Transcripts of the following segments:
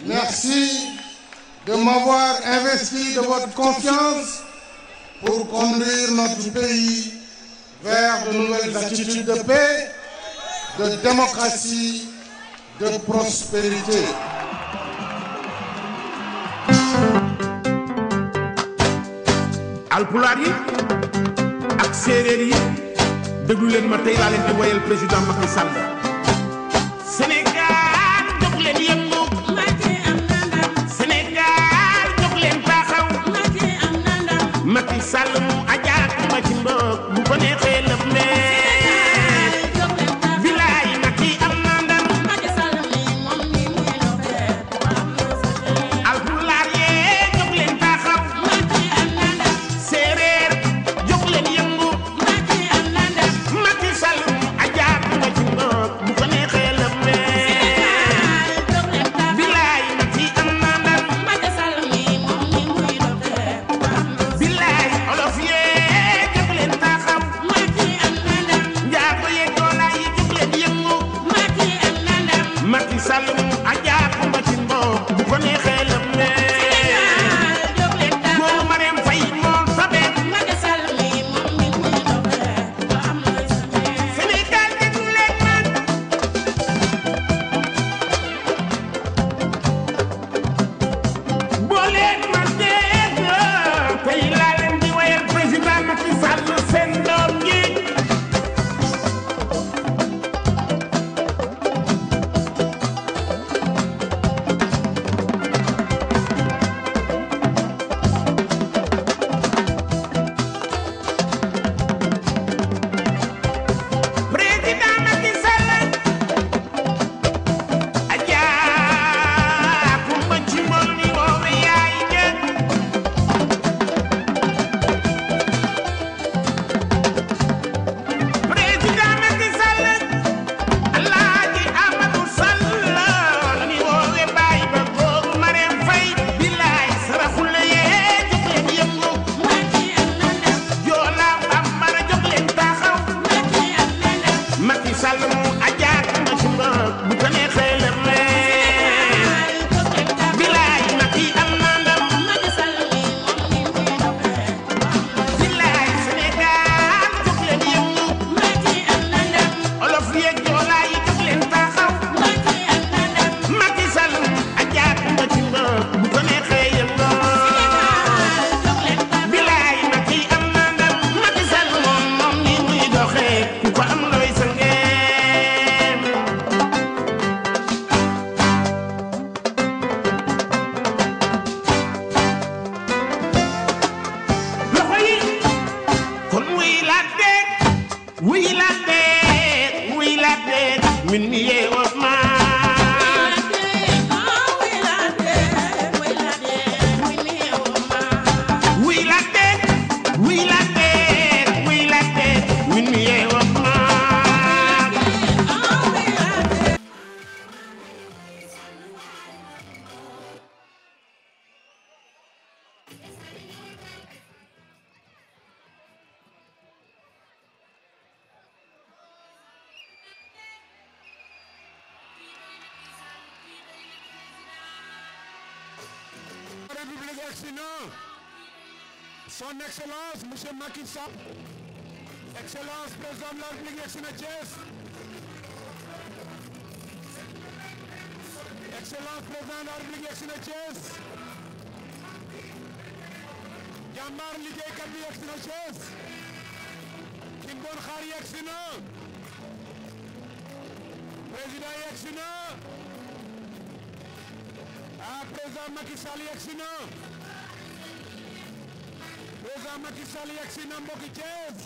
Merci de m'avoir investi de votre confiance pour conduire notre pays vers de nouvelles attitudes de paix, de démocratie, de prospérité. alpulaar yi ak séeréer yi déglu leen ma tey laa leen di woyal président Macky Sall. Sénégal jóg leen yëngu. Macky am na ndam. Sénégal jóg leen taxaw. Macky am na ndam. Macky Sall mu ajaat ma ci mbokk bu ko neexee lëf leen. bilaay Macky am na ndam. Macky Sall mi moom mi muy lofee alpulaar yee jóg leen taxaw. Macky am na ndam. séeréer jóg leen yëngu. Macky am na ndam. Macky Sall mu ajaat ma ci mbokk bu ko neexee lëf leen. bilaay Macky am na ndam. Macky Sall mi moom mi muy lofee bilaay olof yee jóg leen taxaw. Macky am na ndam. njaago yee joolaa yi jóg leen yëngu. Macky am na ndam. Macky Sall mu ajaat ma ci mbokk bu ko neexee lëf leen. góoru Marème Faye moom sabet. Macky Sall mi moom mi muy lofee Sénégal déglu leen man. boo leen ma dégg tey laa leen di woyal président Macky Sall seen doom ji. président Macky Sall ajaa kumba ci mbool mi woowe yaay jëg. président Macky Sall Alaaji Amadou Sall la ni woowe baay ba góoru Marème Faye bilaay saraxule yee jóg leen yëngu. Macky am na ndam. joolaa bambara jóg leen taxaw. Macky am na ndam. Macky Sall mu ajaat ma ci mbokk bu ko neexee lëf leen. bilaay Macky am na ndam. Macky Sall mi moom mi muy lofee bilaay Sénégal jóg leen yëngu. Macky am na ndam. olof yeeg joolaa yi jóg leen taxaw. Macky am na ndam. Macky Sall mu ajaat ma ci mbokk bu ko neexee yëngoo. bilaay Macky am na ndam. Macky Sall moom moom ni muy doxee ku ko am looy sa ngeen. loxo yi kon wuy la deeg wuy la deeg wuy la deeg min mi yee woot maa. wuy la deeg wuy la deeg wuy la deeg min mi yee woot maa. République excellent. Son Excellence, Monsieur Macky Sall. Excellence, Président de la République excellent Thiès. Excellence, Président de la République excellent Thiès. jàmbaar liggéeykat bi excellent Thiès. ki ñu doon xaar yegsi na. Président yegsi na. Président Macky Sall yegsi na. Président Macky Sall yegsi na mbokki Thiès.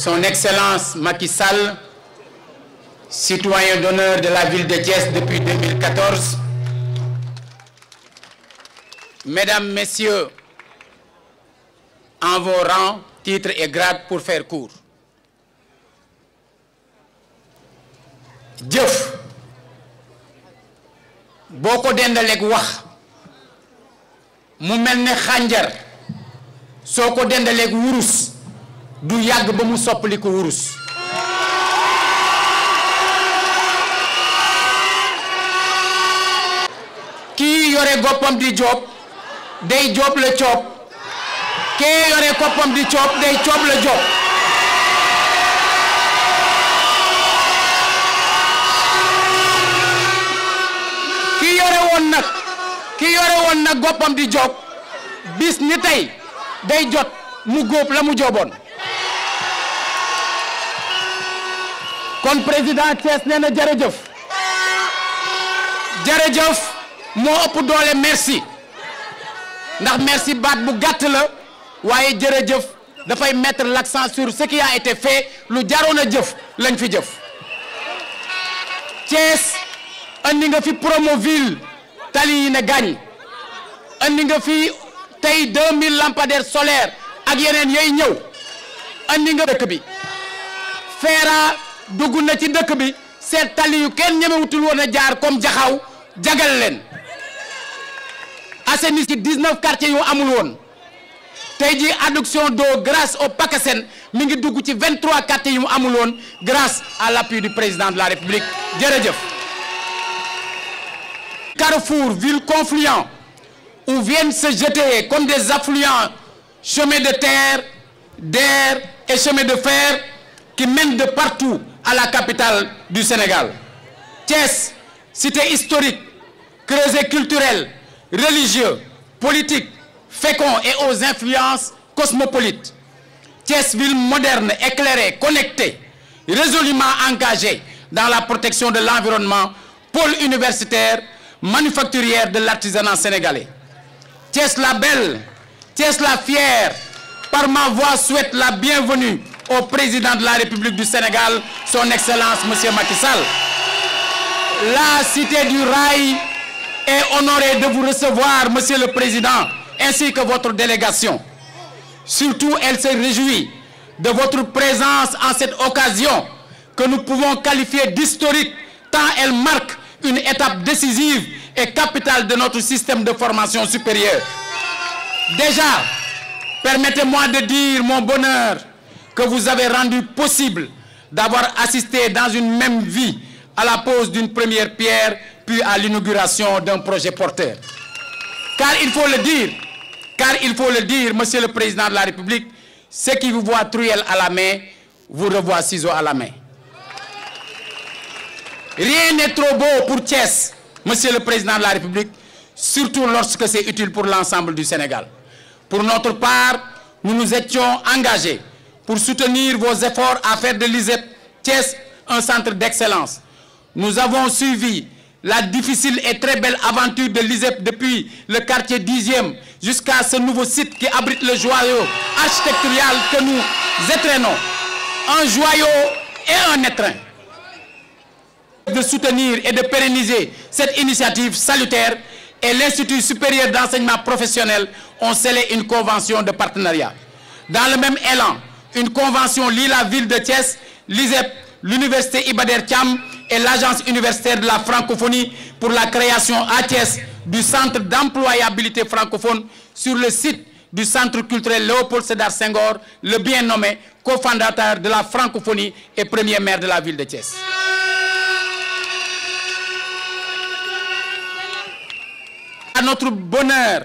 Son Excellence Macky Sall, citoyen d'honneur de la ville de Thiès depuis 2014, Mesdames, Messieurs, en vos rangs, titres et grades pour faire court. jëf boo ko dendaleeg wax mu mel ne xànjar soo ko dendaleeg wurus du yàgg ba mu soppali ko wurus kii yore goppam di joob day joob la coob kee yore goppam di coob day coob la joob ki yore woon nag goppam di joob bis ni tey day jot mu góob la mu jooboon kon président Thiès nee na jërëjëf jërëjëf moo ëpp doole merci ndax merci baat bu gàtt la waaye jërëjëf dafay mettre l'accent sur ce qui a été fait lu jaroon a jëf lañ fi jëf Thiès andi nga fi Promoville tali yi ne gaañ andi nga fi tey 2000 lampadaires solaires ak yeneen yooyu ñëw andi nga dëkk bi Feera dugg na ci dëkk bi seet tali yu kenn ñemewutul woon a jaar comme Jaxaw jagal leen assaini ci 19 quartiers yu amul woon tey ji adduction d'eau grâce au PACASEN mi ngi dugg ci 23 quartiers yu amul woon grâce à l'appui du président de la République jërëjëf. Carrefour, ville confluent, où viennent se jeter comme des affluents chemins de terre, d'air et chemins de fer qui mènent de partout à la capitale du Sénégal. Thiès, cité historique, creuset culturel, religieux, politique, fécond et aux influences cosmopolites. Thiès, ville moderne, éclairée, connectée, résolument engagée dans la protection de l'environnement, pôle universitaire, manufacturière de l'artisanat sénégalais. Thiès la belle, Thiès la fière, par ma voix souhaite la bienvenue au président de la République du Sénégal, son Excellence Monsieur Macky Sall. La cité du Rail est honorée de vous recevoir, Monsieur le Président, ainsi que votre délégation. Surtout, elle se réjouit de votre présence en cette occasion que nous pouvons qualifier d'historique, tant elle marque une étape décisive et capitale de notre système de formation supérieure. Déjà, permettez-moi de dire mon bonheur que vous avez rendu possible d'avoir assisté dans une même vie à la pose d'une première pierre, puis à l'inauguration d'un projet porteur. Car il faut le dire, Monsieur le Président de la République, ceux qui vous voient truelle à la main, vous revoient ciseaux à la main. Rien n'est trop beau pour Thiès, Monsieur le Président de la République, surtout lorsque c'est utile pour l'ensemble du Sénégal. Pour notre part, nous nous étions engagés pour soutenir vos efforts à faire de l'ISEP Thiès un centre d'excellence. Nous avons suivi la difficile et très belle aventure de l'ISEP depuis le quartier 10e jusqu'à ce nouveau site qui abrite le joyau architectural que nous étrenons. Un joyau et un étrin. De soutenir et de pérenniser cette initiative salutaire et l'Institut supérieur d'enseignement professionnel ont scellé une convention de partenariat. Dans le même élan, une convention lie la ville de Thiès, l'ISEP, l'Université Iba Der Thiam et l'Agence universitaire de la francophonie pour la création à Thiès du centre d'employabilité francophone sur le site du centre culturel Léopold Sédar Senghor, le bien nommé cofondateur de la francophonie et premier maire de la ville de Thiès. À notre bonheur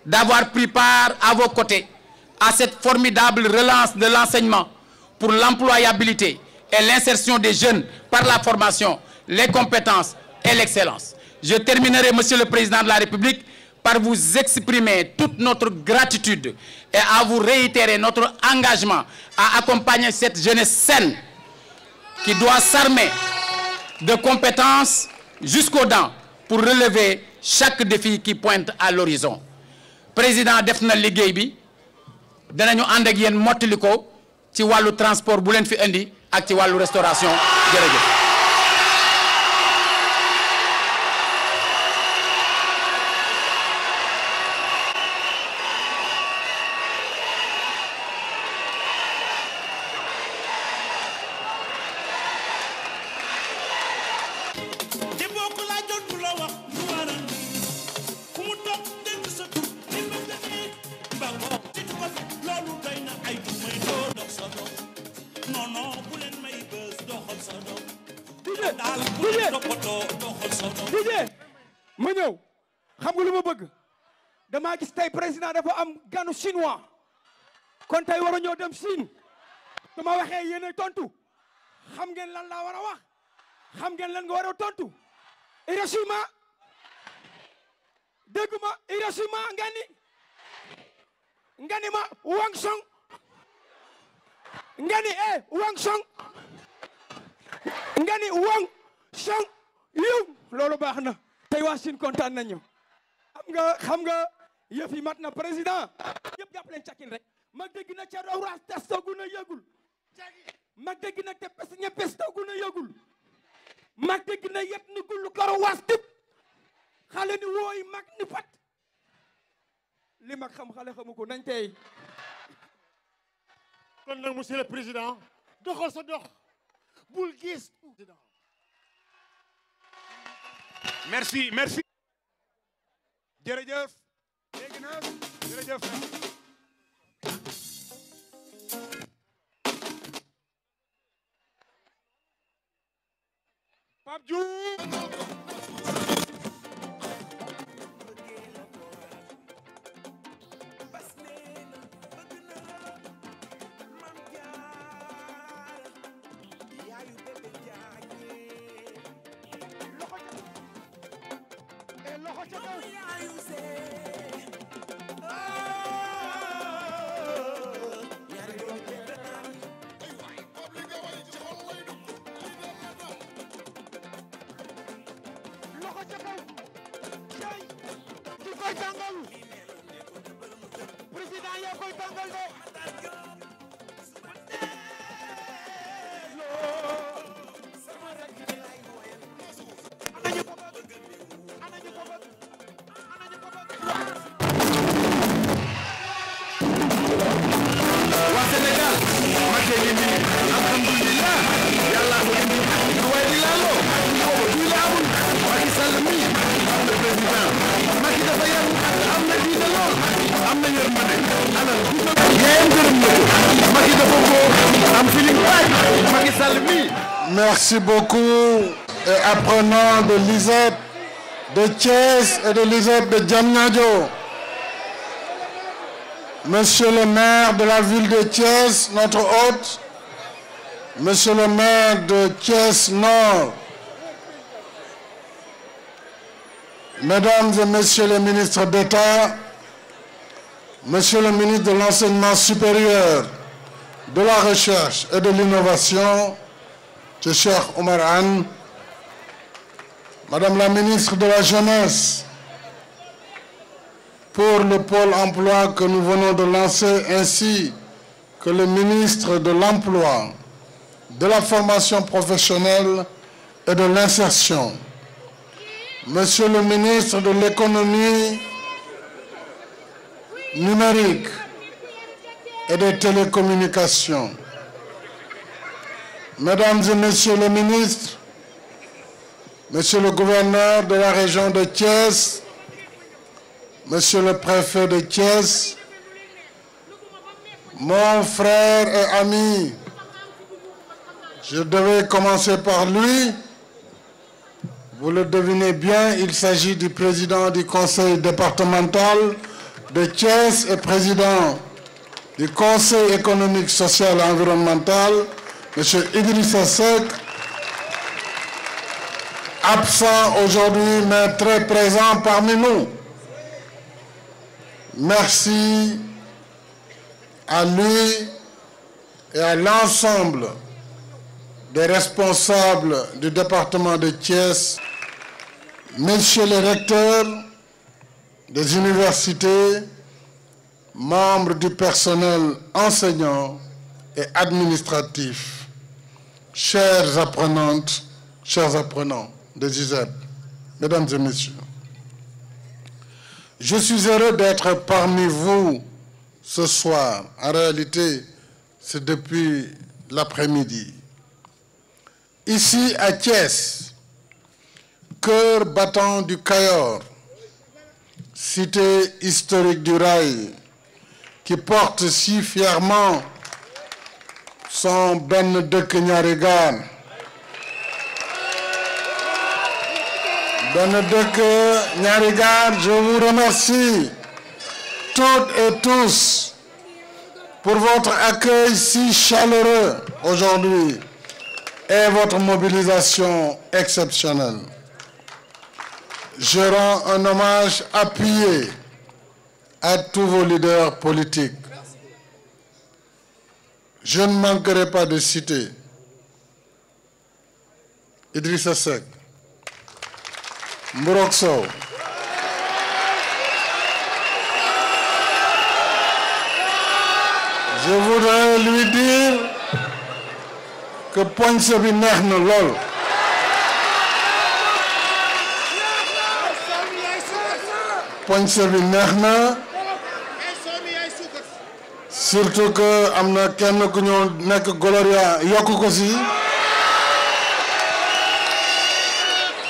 d'avoir pris part à vos côtés à cette formidable relance de l'enseignement pour l'employabilité et l'insertion des jeunes par la formation, les compétences et l'excellence. Je terminerai, Monsieur le Président de la République, par vous exprimer toute notre gratitude et à vous réitérer notre engagement à accompagner cette jeunesse saine qui doit s'armer de compétences jusqu'aux dents pour relever chaque défi qui pointe à l'horizon. Président def na liggéey bi danañu ànd ak yéen mottali ko ci wàllu transport bu leen fi indi ak ci wàllu restauration jërëjëf. ma ñëw xam nga lu ma bëgg damaa gis tey président dafa am ganu chinois kon tey war a ñoo dem Chine su ma waxee yéen a tontu xam ngeen lan laa war a wax xam ngeen lan nga war a tontu Hiroshima dégguma Hiroshima ngani ma Wang Song ngani Wang Song ngani Wang Song yow loolu baax na tey waa Chine kontaan nañu xam nga yëf yi mat na président yëpp jàpp leen cakin rek mag dégg na ca rawraas tas toogu na yëgul mag dégg na teppes ñeppes toogu na yëgul mag dégg na yet ni gullu karo waas tip xale ni wooy mag ni pat li mag xam xale xamu ko nañ tey kon nag monsieur le président doxal sa dox bul gis merci jërëjëf léegi nag jërëjëf Pape Diouf président yaa koy tàngal de waa Sénégal makke ngi nii alhamdulillah yàlla ko indi du way di laaloo du la amul Macky Sall mi am na président Macky dafa yaru am na diine lool am na yërmande alal yéen gërëm na Macky dafa ko am feeling waay Macky Sall mi. Merci beaucoup et apprenant de l'ISEP de Thiès et de l'ISEP de Diamniadio. Monsieur le maire de la ville de Thiès, notre hôte, Monsieur le maire de Thiès Nord, Mesdames et Messieurs les ministres d'État, Monsieur le ministre de l'Enseignement supérieur, de la Recherche et de l'Innovation, Cheikh Oumar Anne, Madame la ministre de la Jeunesse, pour le pôle emploi que nous venons de lancer, ainsi que le ministre de l'Emploi, de la formation professionnelle et de l'insertion, Monsieur le ministre de l'économie numérique et des télécommunications, Mesdames et Messieurs les ministres, Monsieur le gouverneur de la région de Thiès, Monsieur le préfet de Thiès, mon frère et ami, je devais commencer par lui. Vous le devinez bien, il s'agit du président du conseil départemental de Thiès et président du conseil économique, social et environnemental, Monsieur Idrissa Seck, absent aujourd'hui mais très présent parmi nous. Merci à lui et à l'ensemble des responsables du département de Thiès, messieurs les recteurs des universités, membres du personnel enseignant et administratifs, chères apprenantes, chers apprenants des ISEP, mesdames et messieurs, je suis heureux d'être parmi vous ce soir. En réalité, c'est depuis l'après-midi. Ici à Thiès, cœur battant du Cayor, cité historique du rail, qui porte si fièrement son benn dëkk ñaari gaar. Benn dëkk ñaari gaar, je vous remercie toutes et tous pour votre accueil si chaleureux aujourd'hui et votre mobilisation exceptionnelle. Je rends un hommage appuyé à tous vos leaders politiques. Je ne manquerai pas de citer Idrissa Seck, Mburok Sow, je voudrais lui dire que poñse bi neex na lool. Poñse bi neex na, surtout que am na kenn ku ñu nekk Gloria yokk ko si.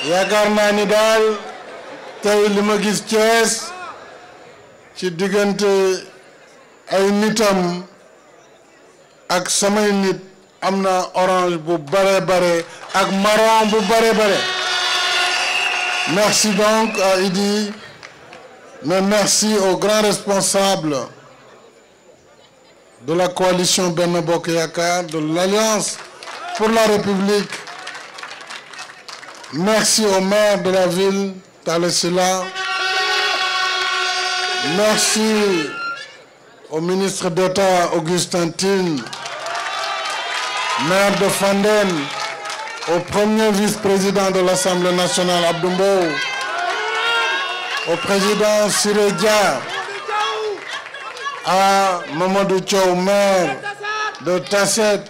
Yaakaar naa ni daal tey li ma gis Thiès ci diggante ay nitam ak samay nit am na orange bu bare bare ak marron bu bare bare. Merci donc à Idi, mais merci aux grands responsables de la coalition Benno Bokk Yakaar, de l'Alliance pour la République. Merci au maire de la ville, Talla Sylla. Merci au ministre d'État Augustin Tine, maire de Fandène, au premier vice-président de l'Assemblée nationale Abdou Mbow, au président Siré Dia, à Mamadou Thiaw, maire de Tasset,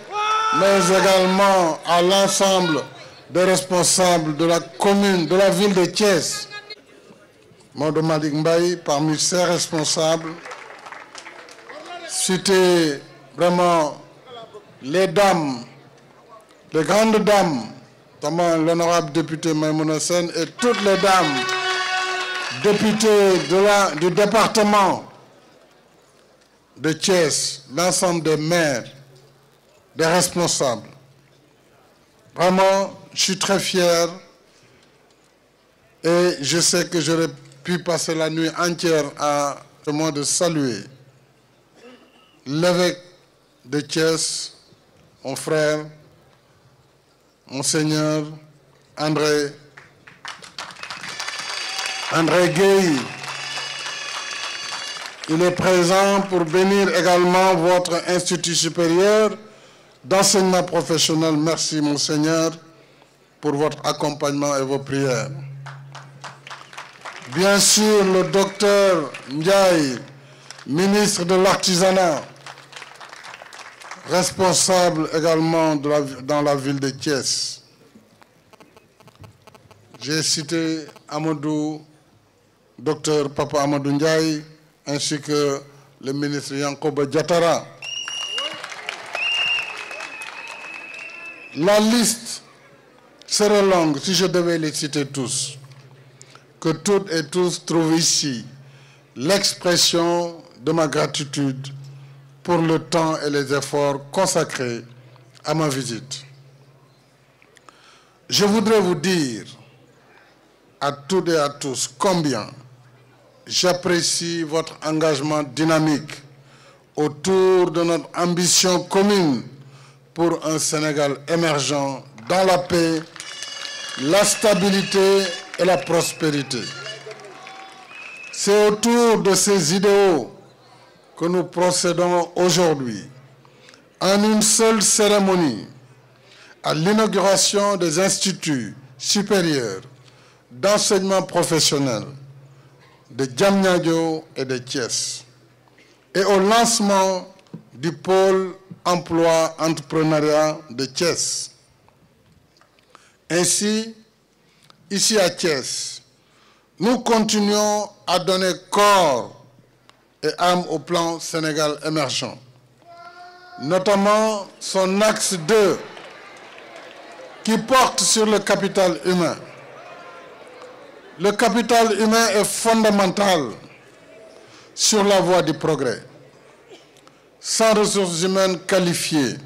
mais également à l'ensemble des responsables de la commune, de la ville de Thiès. Maodo Malick Mbaye, parmi ces responsables, citer vraiment les dames, les grandes dames, notamment l'honorable député Maïmouna Sène et toutes les dames députées du département de Thiès, l'ensemble des maires, des responsables. Vraiment, je suis très fier et je sais que j'aurais pu passer la nuit entière à moi de saluer l'évêque de Thiès, mon frère, Monseigneur André Gueye. Il est présent pour bénir également votre institut supérieur d'enseignement professionnel. Merci, Monseigneur, pour votre accompagnement et vos prières. Bien sûr, le docteur Ndiaye, ministre de l'Artisanat, responsable également dans la ville de Thiès. J'ai cité Amadou, docteur Papa Amadou Ndiaye, ainsi que le ministre Yankoba Diatara. La liste serait longue si je devais les citer tous. Que toutes et tous trouvent ici l'expression de ma gratitude pour le temps et les efforts consacrés à ma visite. Je voudrais vous dire à toutes et à tous combien j'apprécie votre engagement dynamique autour de notre ambition commune pour un Sénégal émergent dans la paix, la stabilité et la prospérité. C'est autour de ces idéaux que nous procédons aujourd'hui en une seule cérémonie à l'inauguration des instituts supérieurs d'enseignement professionnel de Diamniadio et de Thiès et au lancement du pôle emploi, entrepreneuriat de Thiès. Ainsi, ici à Thiès, nous continuons à donner corps et âme au plan Sénégal émergent, notamment son axe 2 qui porte sur le capital humain. Le capital humain est fondamental sur la voie du progrès. Sans ressources humaines qualifiées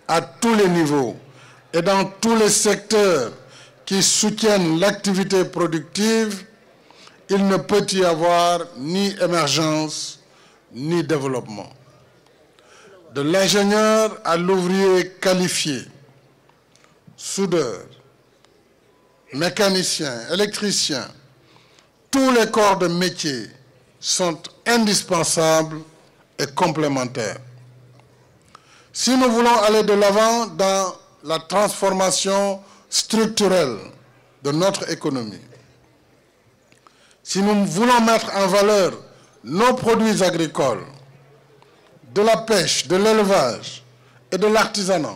à tous les niveaux et dans tous les secteurs qui soutiennent l'activité productive, il ne peut y avoir ni émergence ni développement. De l'ingénieur à l'ouvrier qualifié, soudeur, mécanicien, électricien, tous les corps de métier sont indispensables et complémentaires. Si nous voulons aller de l'avant dans la transformation structurelle de notre économie, si nous voulons mettre en valeur nos produits agricoles, de la pêche, de l'élevage et de l'artisanat,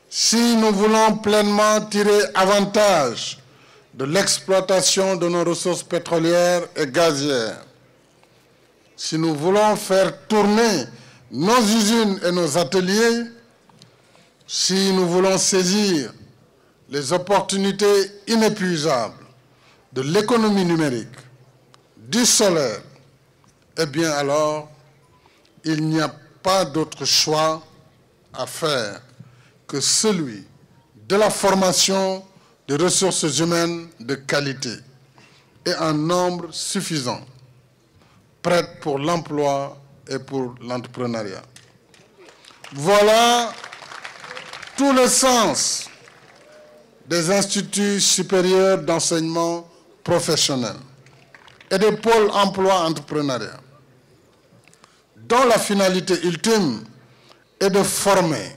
si nous voulons pleinement tirer avantage de l'exploitation de nos ressources pétrolières et gazières, si nous voulons faire tourner nos usines et nos ateliers, si nous voulons saisir les opportunités inépuisables de l'économie numérique, du solaire, eh bien alors, il n'y a pas d'autre choix à faire que celui de la formation de ressources humaines de qualité et en nombre suffisant, prêtes pour l'emploi et pour l'entrepreneuriat. Voilà tout le sens des instituts supérieurs d'enseignement professionnel et des pôles emploi-entrepreneuriat, dont la finalité ultime est de former,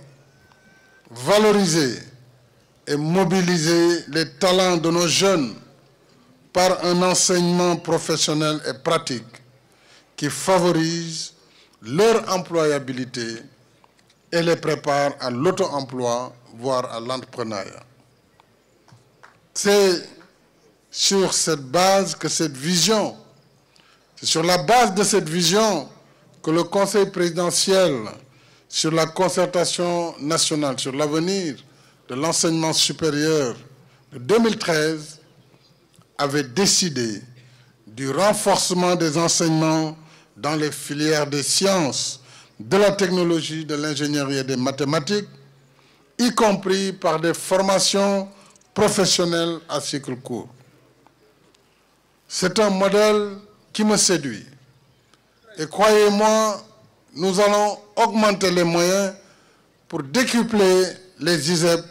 valoriser et mobiliser les talents de nos jeunes par un enseignement professionnel et pratique qui favorise leur employabilité et les prépare à l'auto-emploi, voire à l'entrepreneuriat. C'est sur cette base que cette vision, c'est sur la base de cette vision que le Conseil présidentiel sur la concertation nationale sur l'avenir de l'enseignement supérieur de 2013 avait décidé du renforcement des enseignements dans les filières des sciences, de la technologie, de l'ingénierie et des mathématiques, y compris par des formations professionnelles à cycle court. C'est un modèle qui me séduit. Et croyez-moi, nous allons augmenter les moyens pour décupler les ISEP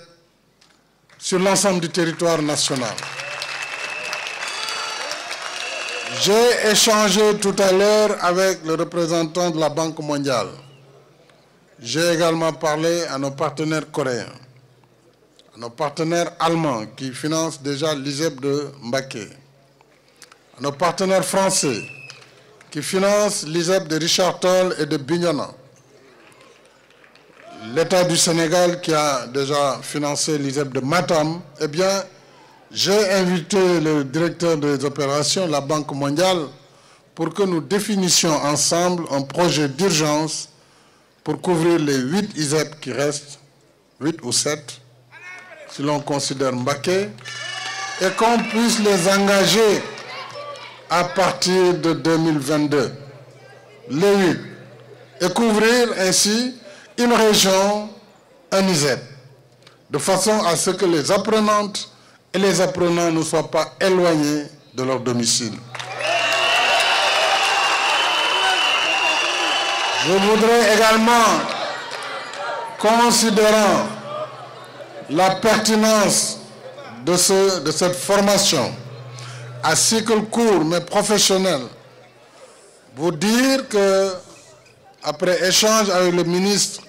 sur l'ensemble du territoire national. J'ai échangé tout à l'heure avec le représentant de la Banque mondiale. J'ai également parlé à nos partenaires coréens, à nos partenaires allemands qui financent déjà l'ISEP de Mbacké, à nos partenaires français qui financent l'ISEP de Richard Toll et de Bignona, l'État du Sénégal qui a déjà financé l'ISEP de Matam. Eh bien, j'ai invité le directeur des opérations, la Banque mondiale, pour que nous définissions ensemble un projet d'urgence pour couvrir les 8 ISEP qui restent, 8 ou 7, si l'on considère Mbacké, et qu'on puisse les engager à partir de 2022, les 8, et couvrir ainsi une région, un ISEP, de façon à ce que les apprenantes et les apprenants ne soient pas éloignés de leur domicile. Je voudrais également, considérant la pertinence de cette formation à cycle court mais professionnel, vous dire que, après échange avec le ministre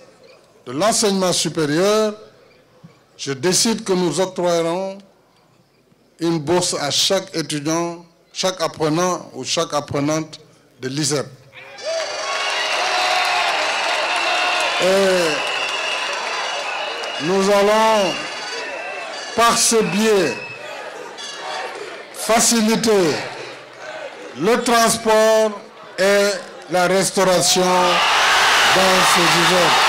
de l'Enseignement supérieur, je décide que nous octroyerons une bourse à chaque étudiant, chaque apprenant ou chaque apprenante de l'ISEP. Et nous allons, par ce biais, faciliter le transport et la restauration dans ces immeubles.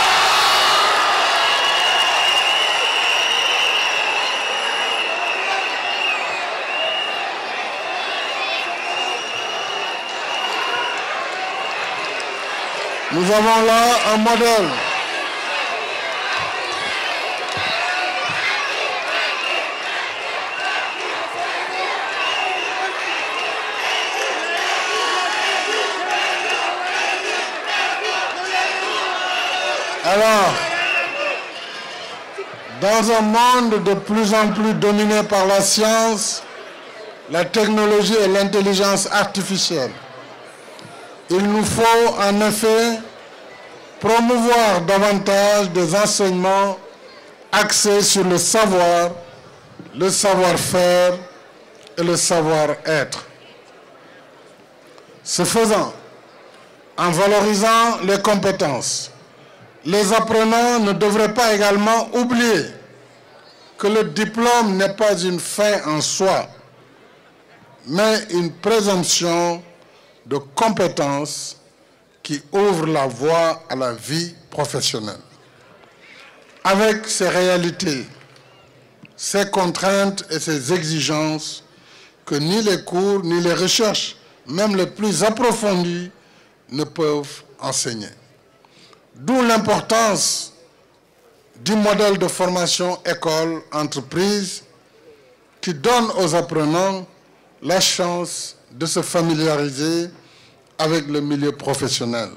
Nous avons là un modèle. Alors, dans un monde de plus en plus dominé par la science, la technologie et l'intelligence artificielle, il nous faut en effet promouvoir davantage des enseignements axés sur le savoir, le savoir-faire et le savoir-être. Ce faisant, en valorisant les compétences, les apprenants ne devraient pas également oublier que le diplôme n'est pas une fin en soi, mais une présomption de compétences qui ouvre la voie à la vie professionnelle. Avec ces réalités, ces contraintes et ces exigences que ni les cours ni les recherches, même les plus approfondies, ne peuvent enseigner. D'où l'importance du modèle de formation école-entreprise qui donne aux apprenants la chance de se familiariser avec le milieu professionnel,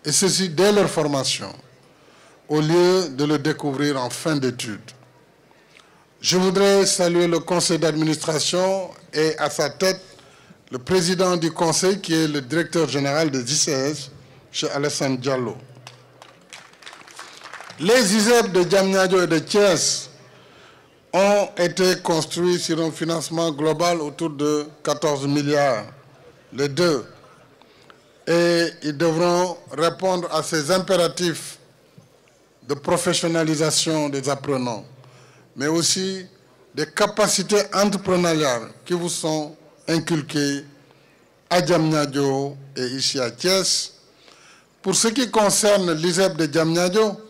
et ceci dès leur formation, au lieu de le découvrir en fin d'études. Je voudrais saluer le conseil d'administration et à sa tête le président du conseil qui est le directeur général des ICS, M. Alassane Diallo. Les ISEP de Diamniadio et de Thiès ont été construits sur un financement global autour de 14 milliards, les deux. Et ils devront répondre à ces impératifs de professionnalisation des apprenants, mais aussi des capacités entrepreneuriales qui vous sont inculquées à Diamniadio et ici à Thiès. Pour ce qui concerne l'ISEP de Diamniadio,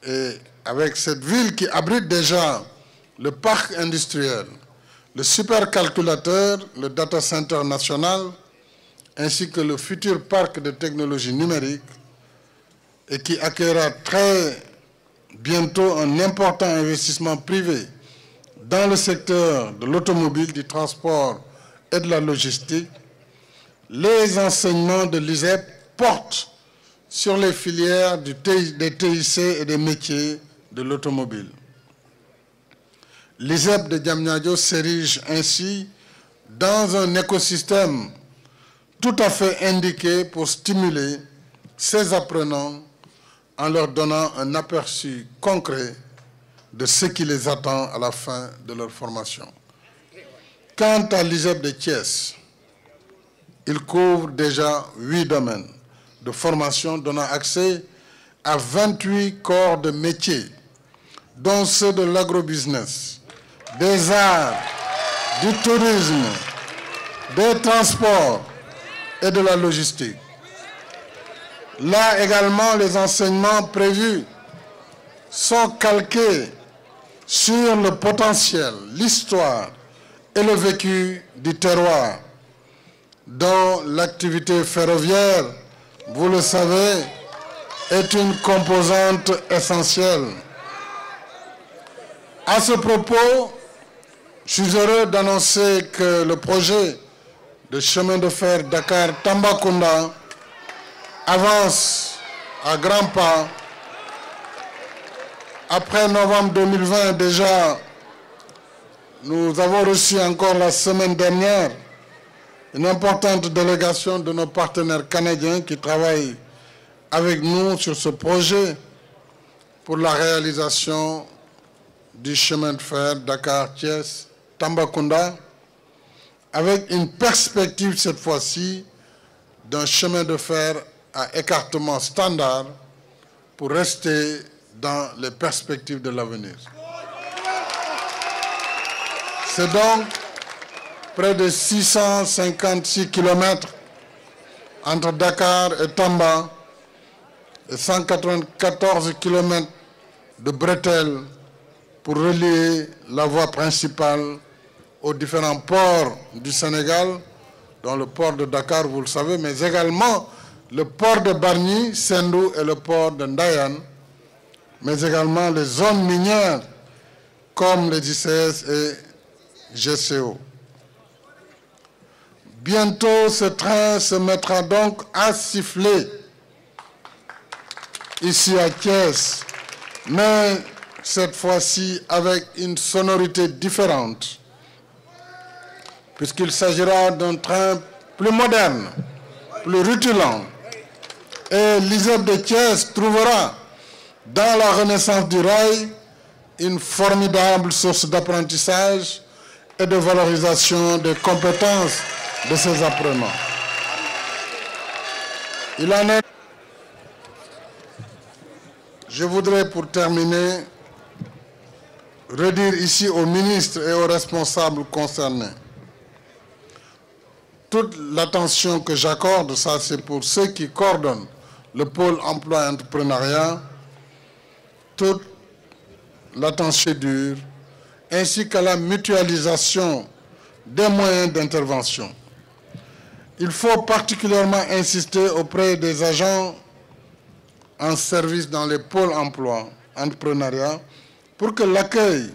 et avec cette ville qui abrite déjà le parc industriel, le supercalculateur, le data center national, ainsi que le futur parc de technologie numérique, et qui accueillera très bientôt un important investissement privé dans le secteur de l'automobile, du transport et de la logistique, les enseignements de l'ISEP portent sur les filières des TIC et des métiers de l'automobile. L'ISEP de Diamniadio s'érige ainsi dans un écosystème tout à fait indiqué pour stimuler ces apprenants en leur donnant un aperçu concret de ce qui les attend à la fin de leur formation. Quant à l'ISEP de Thiès, il couvre déjà 8 domaines de formation donnant accès à 28 corps de métiers, dont ceux de l'agrobusiness, des arts, du tourisme, des transports et de la logistique. Là également, les enseignements prévus sont calqués sur le potentiel, l'histoire et le vécu du terroir, dont l'activité ferroviaire, vous le savez, est une composante essentielle. À ce propos, je suis heureux d'annoncer que le projet de chemin de fer Dakar-Tambacounda avance à grands pas. Après novembre 2020, déjà, nous avons reçu encore la semaine dernière une importante délégation de nos partenaires canadiens qui travaillent avec nous sur ce projet pour la réalisation du chemin de fer Dakar-Thiès-Tambacounda, avec une perspective cette fois-ci d'un chemin de fer à écartement standard pour rester dans les perspectives de l'avenir. C'est donc près de 656 km entre Dakar et Tamba et 194 km de bretelles pour relier la voie principale aux différents ports du Sénégal, dont le port de Dakar, vous le savez, mais également le port de Bargny, Sendou et le port de Ndayan, mais également les zones minières comme les ICS et GCO. Bientôt, ce train se mettra donc à siffler ici à Thiès, mais cette fois-ci avec une sonorité différente, puisqu'il s'agira d'un train plus moderne, plus rutilant. Et l'ISEP de Thiès trouvera dans la renaissance du rail une formidable source d'apprentissage et de valorisation des compétences de ses apprenants. Il en est. Je voudrais pour terminer redire ici aux ministres et aux responsables concernés toute l'attention que j'accorde, ça c'est pour ceux qui coordonnent le pôle emploi et entrepreneuriat, toute l'attention dure, ainsi qu'à la mutualisation des moyens d'intervention. Il faut particulièrement insister auprès des agents en service dans les pôles emploi, entrepreneuriat, pour que l'accueil,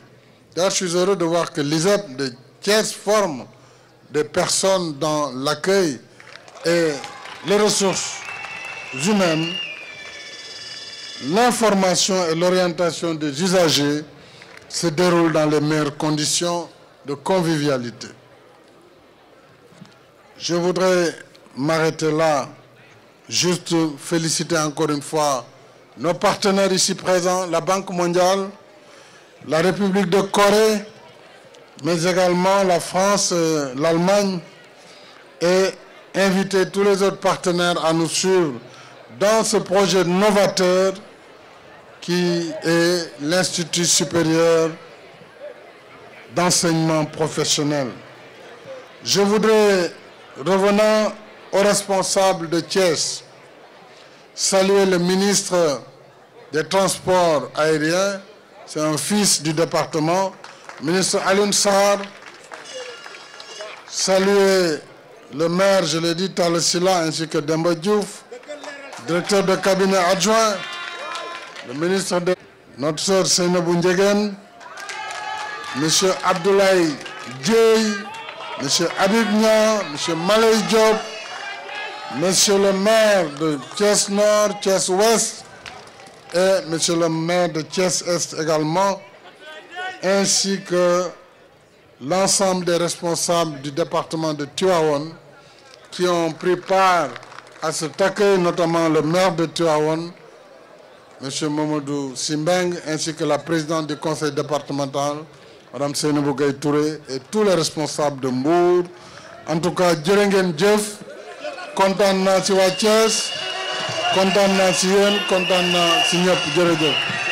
d'ailleurs je suis heureux de voir que l'ISEP de Thiès forme des personnes dans l'accueil et les ressources humaines, l'information et l'orientation des usagers se déroulent dans les meilleures conditions de convivialité. Je voudrais m'arrêter là, juste féliciter encore une fois nos partenaires ici présents, la Banque mondiale, la République de Corée, mais également la France, l'Allemagne, et inviter tous les autres partenaires à nous suivre dans ce projet novateur qui est l'Institut supérieur d'enseignement professionnel. Je voudrais, revenant aux responsables de Thiès, saluer le ministre des Transports aériens, c'est un fils du département, ministre Alioune Sarr, saluer le maire, je l'ai dit, Talla Sylla, ainsi que Demba Diouf, directeur de cabinet adjoint, le ministre de notre sœur Seynabou Ndiéguène, monsieur Abdoulaye Dièye, monsieur Habib Niang, monsieur Malay Diop, monsieur le maire de Thiès Nord, Thiès Ouest et monsieur le maire de Thiès Est également, ainsi que l'ensemble des responsables du département de Tivaouane qui ont pris part à cet accueil, notamment le maire de Tivaouane, M. Mamadou Simbeng, ainsi que la présidente du conseil départemental, Mme Seynabou Gaye Touré, et tous les responsables de Mbour. En tout cas, jërë ngeen jëf, kontaan naa ci waa Thiès, kontaan naa ci yéen, kontaan naa ci ñëpp, jërëjëf.